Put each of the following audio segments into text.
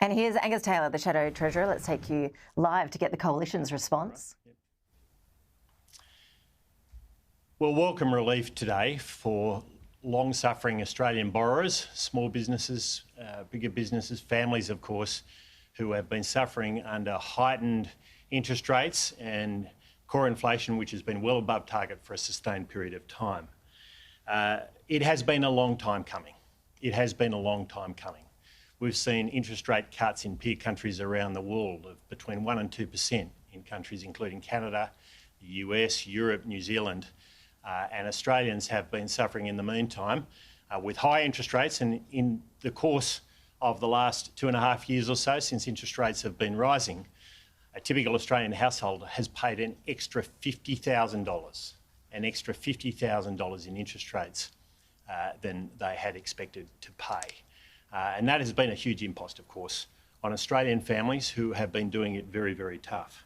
And here's Angus Taylor, the Shadow Treasurer. Let's take you live to get the Coalition's response. We'll welcome relief today for long-suffering Australian borrowers, small businesses, bigger businesses, families, of course, who have been suffering under heightened interest rates and core inflation, which has been well above target for a sustained period of time. It has been a long time coming. It has been a long time coming. We've seen interest rate cuts in peer countries around the world of between 1% and 2% in countries including Canada, the US, Europe, New Zealand, and Australians have been suffering in the meantime with high interest rates. And in the course of the last 2.5 years or so, since interest rates have been rising, a typical Australian household has paid an extra $50,000 in interest rates than they had expected to pay. And that has been a huge impost, of course, on Australian families who have been doing it very, very tough.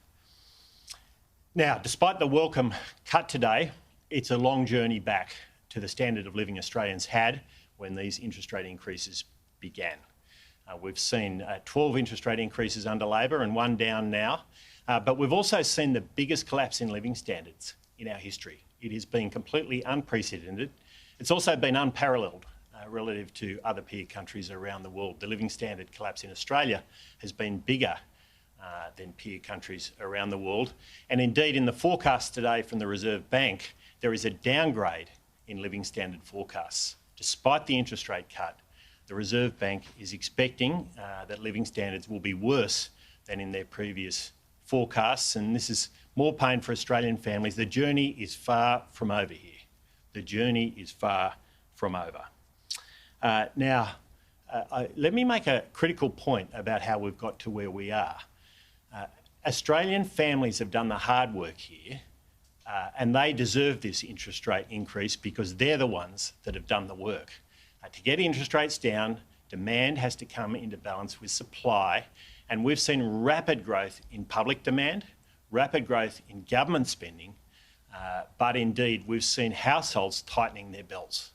Now, despite the welcome cut today, it's a long journey back to the standard of living Australians had when these interest rate increases began. We've seen 12 interest rate increases under Labor and one down now, but we've also seen the biggest collapse in living standards in our history. It has been completely unprecedented. It's also been unparalleled relative to other peer countries around the world. The living standard collapse in Australia has been bigger than peer countries around the world. And indeed, in the forecast today from the Reserve Bank, there is a downgrade in living standard forecasts. Despite the interest rate cut, the Reserve Bank is expecting that living standards will be worse than in their previous forecasts, and this is more pain for Australian families. The journey is far from over here. The journey is far from over. Let me make a critical point about how we've got to where we are. Australian families have done the hard work here, and they deserve this interest rate increase because they're the ones that have done the work. To get interest rates down, demand has to come into balance with supply, and we've seen rapid growth in public demand, rapid growth in government spending, but indeed we've seen households tightening their belts.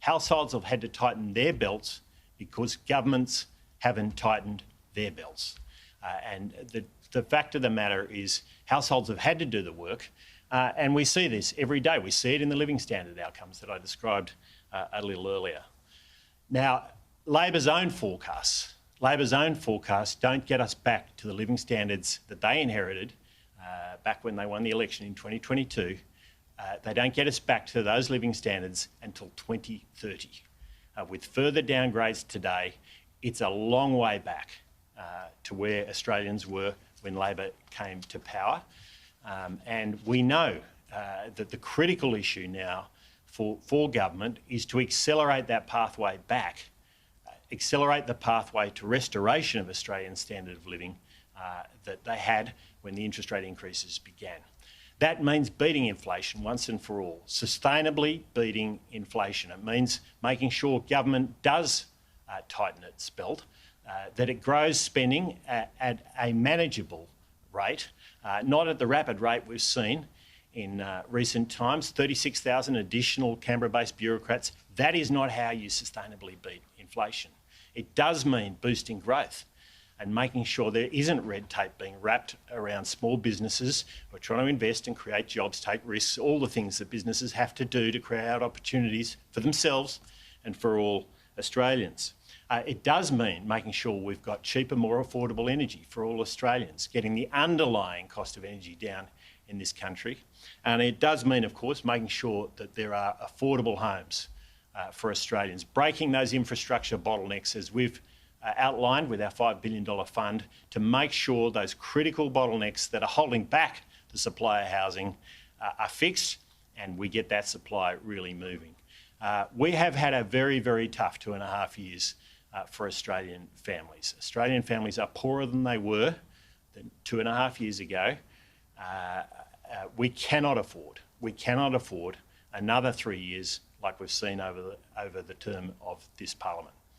Households have had to tighten their belts because governments haven't tightened their belts. And the fact of the matter is households have had to do the work, and we see this every day. We see it in the living standard outcomes that I described a little earlier. Now, Labor's own forecasts don't get us back to the living standards that they inherited back when they won the election in 2022. They don't get us back to those living standards until 2030. With further downgrades today, it's a long way back to where Australians were when Labor came to power. And we know that the critical issue now for government is to accelerate that pathway back, accelerate the pathway to restoration of Australian standard of living that they had when the interest rate increases began. That means beating inflation once and for all, sustainably beating inflation. It means making sure government does tighten its belt, that it grows spending at a manageable rate, not at the rapid rate we've seen in recent times. 36,000 additional Canberra-based bureaucrats. That is not how you sustainably beat inflation. It does mean boosting growth and making sure there isn't red tape being wrapped around small businesses who are trying to invest and create jobs, take risks, all the things that businesses have to do to create opportunities for themselves and for all Australians. It does mean making sure we've got cheaper, more affordable energy for all Australians, getting the underlying cost of energy down in this country. And it does mean, of course, making sure that there are affordable homes for Australians, breaking those infrastructure bottlenecks as we've outlined with our $5 billion fund to make sure those critical bottlenecks that are holding back the supply of housing are fixed and we get that supply really moving. We have had a very, very tough 2.5 years for Australian families. Australian families are poorer than they were 2.5 years ago. We cannot afford another 3 years like we've seen over the term of this parliament.